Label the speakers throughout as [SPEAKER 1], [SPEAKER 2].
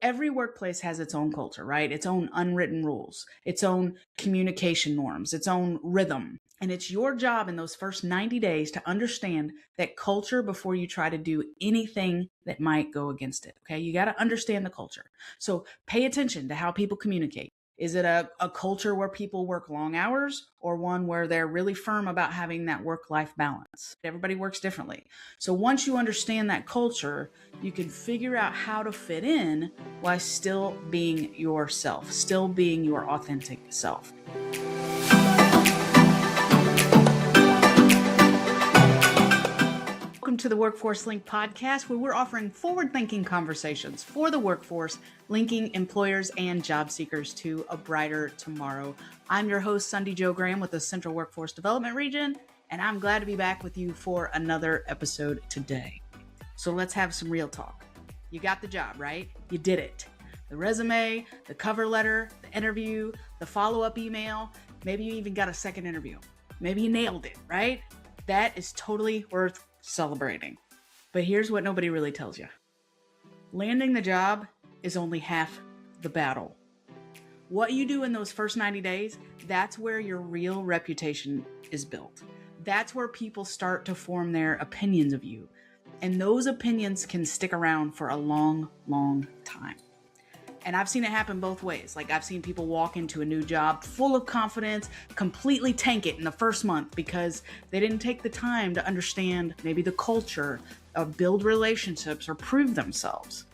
[SPEAKER 1] Every workplace has its own culture, right? Its own unwritten rules, its own communication norms, its own rhythm. And it's your job in those first 90 days to understand that culture before you try to do anything that might go against it. Okay. You got to understand the culture. So pay attention to how people communicate. Is it a culture where people work long hours or one where they're really firm about having that work-life balance? Everybody works differently. So once you understand that culture, you can figure out how to fit in while still being yourself, still being your authentic self. Welcome to the Workforce Link podcast, where we're offering forward-thinking conversations for the workforce, linking employers and job seekers to a brighter tomorrow. I'm your host, Sundi Jo with the Central Workforce Development Region, and I'm glad to be back with you for another episode today. So let's have some real talk. You got the job, right? You did it. The resume, the cover letter, the interview, the follow-up email, maybe you even got a second interview. Maybe you nailed it, right? That is totally worth celebrating. But here's what nobody really tells you. Landing the job is only half the battle. What you do in those first 90 days, that's where your real reputation is built. That's where people start to form their opinions of you. And those opinions can stick around for a long, long time. And I've seen it happen both ways. Like I've seen people walk into a new job full of confidence, completely tank it in the first month because they didn't take the time to understand maybe the culture, or build relationships, or prove themselves.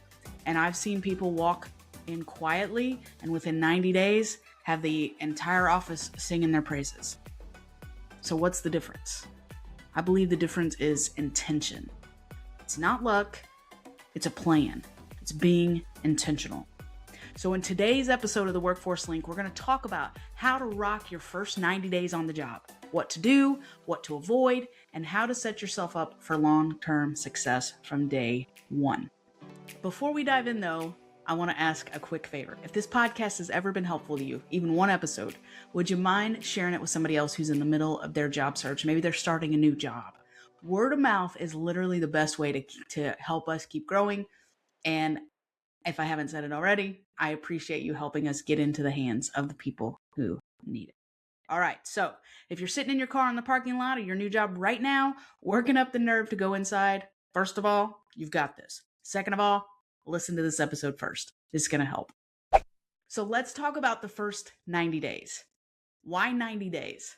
[SPEAKER 1] And I've seen people walk in quietly and within 90 days have the entire office singing their praises. So what's the difference? I believe the difference is intention. It's not luck, it's a plan. It's being intentional. So in today's episode of the Workforce Link, we're going to talk about how to rock your first 90 days on the job, what to do, what to avoid, and how to set yourself up for long-term success from day one. Before we dive in though, I want to ask a quick favor. If this podcast has ever been helpful to you, even one episode, would you mind sharing it with somebody else who's in the middle of their job search? Maybe they're starting a new job. Word of mouth is literally the best way to help us keep growing. And if I haven't said it already, I appreciate you helping us get into the hands of the people who need it. All right. So if you're sitting in your car in the parking lot of your new job right now, working up the nerve to go inside, first of all, you've got this. Second of all, listen to this episode first. This is going to help. So let's talk about the first 90 days. Why 90 days?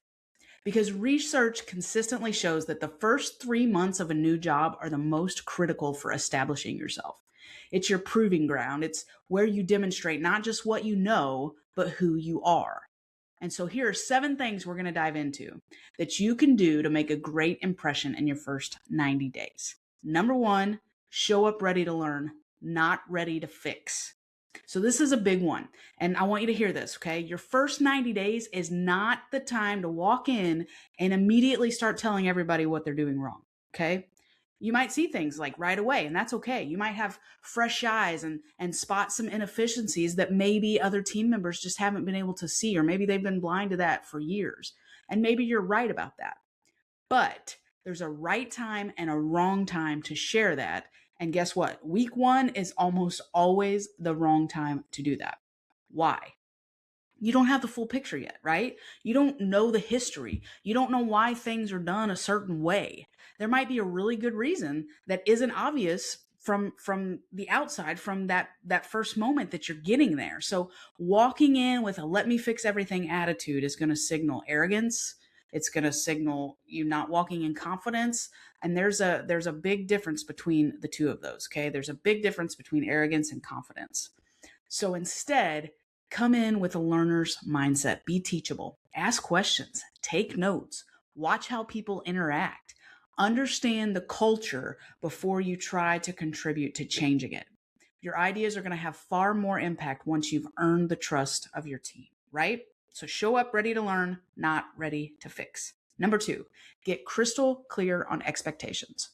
[SPEAKER 1] Because research consistently shows that the first 3 months of a new job are the most critical for establishing yourself. It's your proving ground. It's where you demonstrate not just what you know, but who you are. And so here are 7 things we're going to dive into that you can do to make a great impression in your first 90 days. Number 1, show up ready to learn, not ready to fix. So this is a big one. And I want you to hear this, okay? Your first 90 days is not the time to walk in and immediately start telling everybody what they're doing wrong, okay? You might see things like right away, and that's okay. You might have fresh eyes and spot some inefficiencies that maybe other team members just haven't been able to see, or maybe they've been blind to that for years. And maybe you're right about that. But there's a right time and a wrong time to share that. And guess what? Week 1 is almost always the wrong time to do that. Why? You don't have the full picture yet, right? You don't know the history. You don't know why things are done a certain way. There might be a really good reason that isn't obvious from the outside, from that first moment that you're getting there. So walking in with a let me fix everything attitude is going to signal arrogance. It's going to signal you not walking in confidence. And there's a big difference between the two of those, okay? There's a big difference between arrogance and confidence. So instead, come in with a learner's mindset. Be teachable. Ask questions. Take notes. Watch how people interact. Understand the culture before you try to contribute to changing it. Your ideas are going to have far more impact once you've earned the trust of your team, right? So show up ready to learn, not ready to fix. Number 2, get crystal clear on expectations.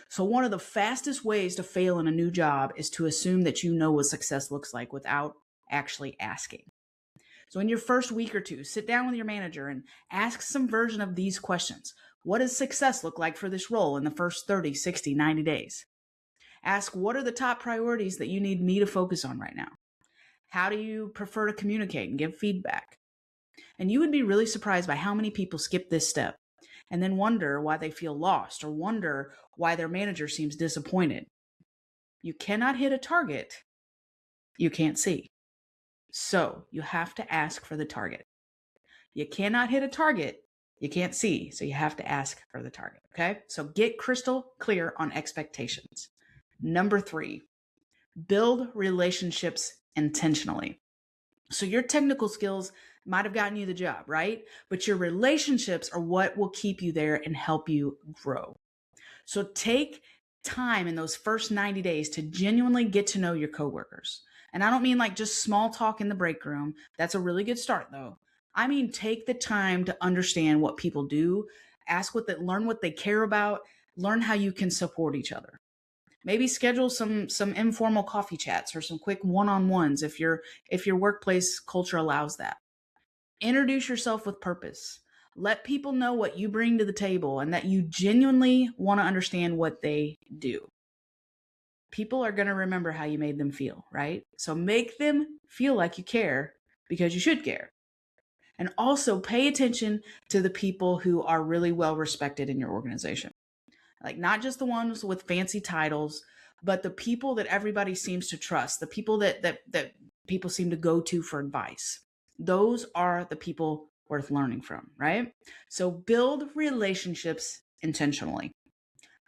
[SPEAKER 1] So one of the fastest ways to fail in a new job is to assume that you know what success looks like without actually asking. So in your first week or 2, sit down with your manager and ask some version of these questions. What does success look like for this role in the first 30, 60, 90 days? Ask, what are the top priorities that you need me to focus on right now? How do you prefer to communicate and give feedback? And you would be really surprised by how many people skip this step and then wonder why they feel lost or wonder why their manager seems disappointed. You cannot hit a target you can't see. So you have to ask for the target. You cannot hit a target you can't see, so you have to ask for the target, okay? So get crystal clear on expectations. Number 3, build relationships intentionally. So your technical skills might have gotten you the job, right? But your relationships are what will keep you there and help you grow. So take time in those first 90 days to genuinely get to know your coworkers. And I don't mean like just small talk in the break room. That's a really good start though. I mean, take the time to understand what people do, learn what they care about, learn how you can support each other. Maybe schedule some informal coffee chats or some quick one-on-ones if your workplace culture allows that. Introduce yourself with purpose. Let people know what you bring to the table and that you genuinely want to understand what they do. People are going to remember how you made them feel, right? So make them feel like you care because you should care. And also pay attention to the people who are really well respected in your organization. Like not just the ones with fancy titles, but the people that everybody seems to trust, the people that people seem to go to for advice. Those are the people worth learning from, right? So build relationships intentionally.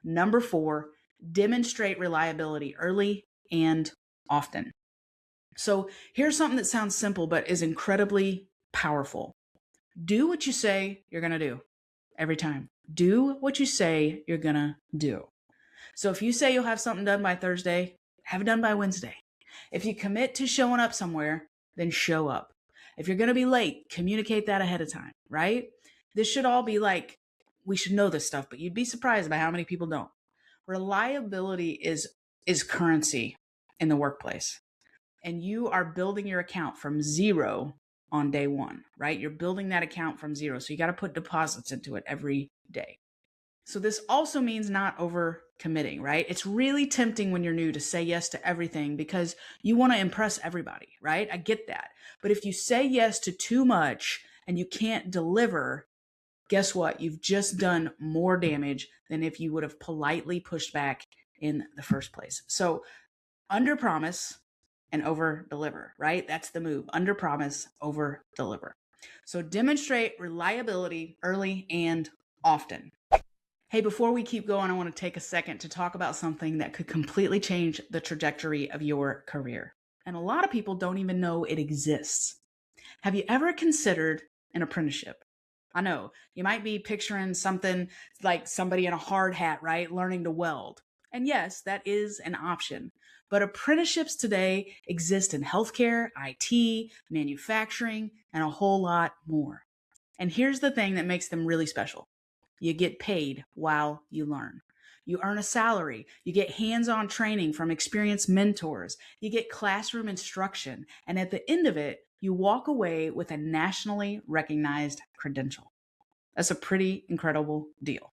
[SPEAKER 1] Number 4, demonstrate reliability early and often. So here's something that sounds simple, but is incredibly powerful. Do what you say you're going to do every time. Do what you say you're going to do. So if you say you'll have something done by Thursday, have it done by Wednesday. If you commit to showing up somewhere, then show up. If you're going to be late, communicate that ahead of time, right? This should all be like, we should know this stuff, but you'd be surprised by how many people don't. Reliability is currency in the workplace. And you are building your account from zero on day one, right? You're building that account from zero. So you got to put deposits into it every day. So this also means not over committing, right? It's really tempting when you're new to say yes to everything because you want to impress everybody, right? I get that. But if you say yes to too much and you can't deliver, guess what? You've just done more damage than if you would have politely pushed back in the first place. So under promise and over deliver, right? That's the move. Under promise, over deliver. So demonstrate reliability early and often. Hey, before we keep going, I want to take a second to talk about something that could completely change the trajectory of your career. And a lot of people don't even know it exists. Have you ever considered an apprenticeship? I know you might be picturing something like somebody in a hard hat, right? Learning to weld. And yes, that is an option. But apprenticeships today exist in healthcare, IT, manufacturing, and a whole lot more. And here's the thing that makes them really special. You get paid while you learn. You earn a salary. You get hands-on training from experienced mentors. You get classroom instruction. And at the end of it, you walk away with a nationally recognized credential. That's a pretty incredible deal.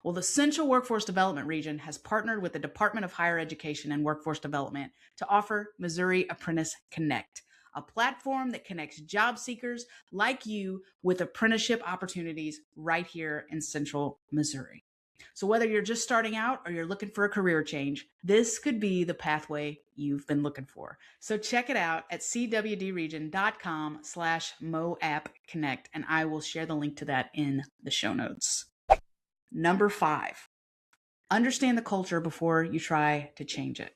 [SPEAKER 1] Well, the Central Workforce Development Region has partnered with the Department of Higher Education and Workforce Development to offer Missouri Apprentice Connect, a platform that connects job seekers like you with apprenticeship opportunities right here in Central Missouri. So whether you're just starting out or you're looking for a career change, this could be the pathway you've been looking for. So check it out at cwdregion.com/MoAppConnect, and I will share the link to that in the show notes. Number 5, understand the culture before you try to change it.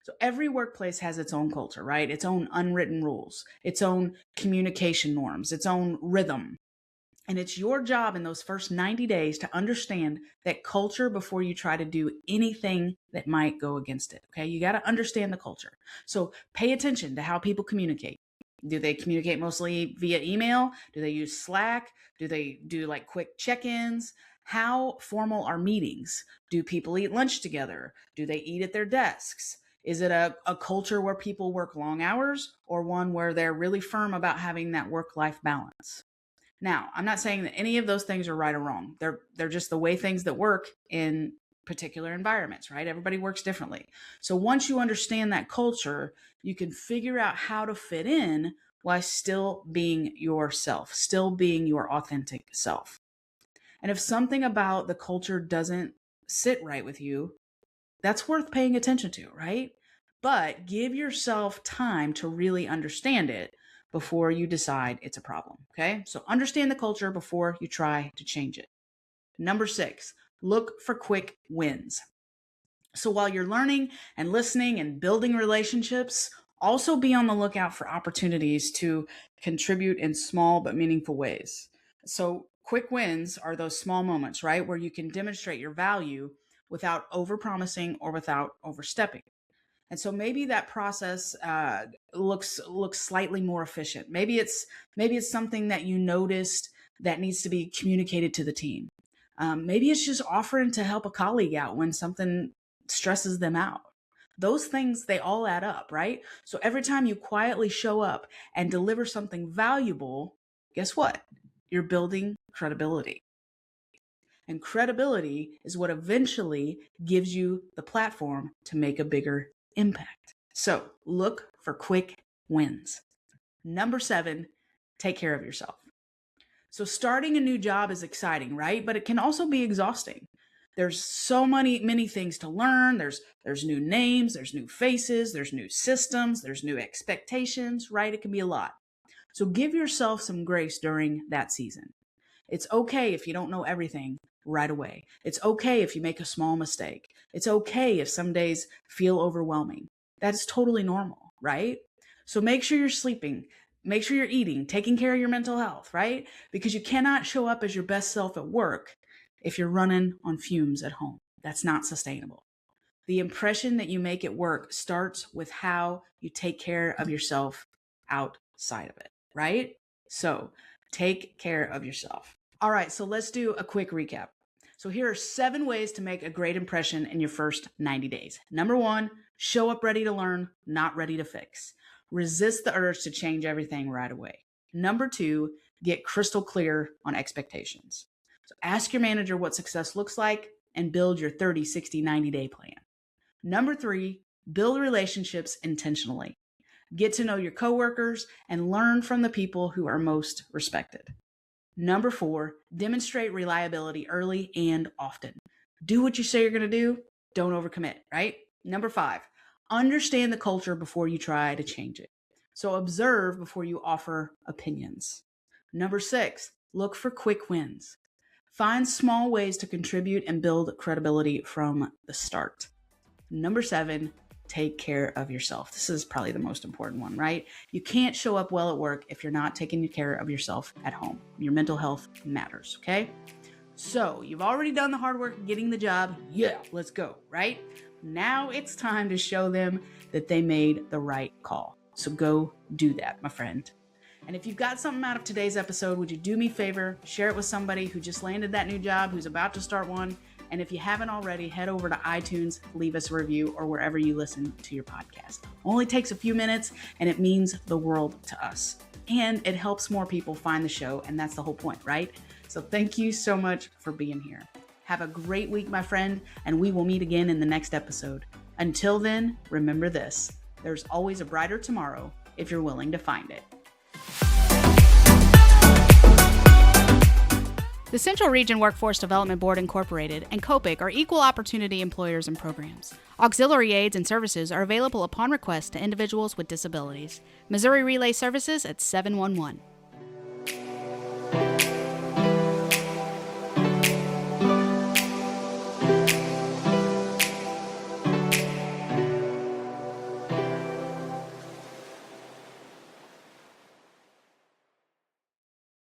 [SPEAKER 1] So every workplace has its own culture, right? Its own unwritten rules, its own communication norms, its own rhythm. And it's your job in those first 90 days to understand that culture before you try to do anything that might go against it. Okay. You got to understand the culture. So pay attention to how people communicate. Do they communicate mostly via email? Do they use Slack? Do they do like quick check-ins? How formal are meetings? Do people eat lunch together? Do they eat at their desks? Is it a culture where people work long hours or one where they're really firm about having that work-life balance? Now, I'm not saying that any of those things are right or wrong. They're just the way things that work in particular environments, right? Everybody works differently. So once you understand that culture, you can figure out how to fit in while still being yourself, still being your authentic self. And if something about the culture doesn't sit right with you, that's worth paying attention to, right? But give yourself time to really understand it before you decide it's a problem, okay? So understand the culture before you try to change it. Number 6, look for quick wins. So while you're learning and listening and building relationships, also be on the lookout for opportunities to contribute in small but meaningful ways. So quick wins are those small moments, right, where you can demonstrate your value without overpromising or without overstepping. And so maybe that process looks slightly more efficient. Maybe it's something that you noticed that needs to be communicated to the team. Maybe it's just offering to help a colleague out when something stresses them out. Those things, they all add up, right? So every time you quietly show up and deliver something valuable, guess what? You're building credibility. And credibility is what eventually gives you the platform to make a bigger impact. So look for quick wins. Number 7, take care of yourself. So starting a new job is exciting, right? But it can also be exhausting. There's so many things to learn. There's new names, there's new faces, there's new systems, there's new expectations, right? It can be a lot. So give yourself some grace during that season. It's okay if you don't know everything right away. It's okay if you make a small mistake. It's okay if some days feel overwhelming. That's totally normal, right? So make sure you're sleeping, make sure you're eating, taking care of your mental health, right? Because you cannot show up as your best self at work if you're running on fumes at home. That's not sustainable. The impression that you make at work starts with how you take care of yourself outside of it, right? So take care of yourself. All right, so let's do a quick recap. So here are 7 ways to make a great impression in your first 90 days. Number 1, show up ready to learn, not ready to fix. Resist the urge to change everything right away. Number 2, get crystal clear on expectations. So ask your manager what success looks like and build your 30, 60, 90-day plan. Number 3, build relationships intentionally. Get to know your coworkers and learn from the people who are most respected. Number 4, demonstrate reliability early and often. Do what you say you're going to do. Don't overcommit, right? Number 5, understand the culture before you try to change it. So observe before you offer opinions. Number 6, look for quick wins. Find small ways to contribute and build credibility from the start. Number 7, take care of yourself. This is probably the most important one, right? You can't show up well at work if you're not taking care of yourself at home. Your mental health matters, okay? So you've already done the hard work getting the job. Yeah, let's go, right? Now it's time to show them that they made the right call. So go do that, my friend. And if you've got something out of today's episode, would you do me a favor? Share it with somebody who just landed that new job, who's about to start one. And if you haven't already, head over to iTunes, leave us a review, or wherever you listen to your podcast. Only takes a few minutes, and it means the world to us. And it helps more people find the show, and that's the whole point, right? So thank you so much for being here. Have a great week, my friend, and we will meet again in the next episode. Until then, remember this: there's always a brighter tomorrow if you're willing to find it.
[SPEAKER 2] The Central Region Workforce Development Board Incorporated and COPIC are equal opportunity employers and programs. Auxiliary aids and services are available upon request to individuals with disabilities. Missouri Relay Services at 711.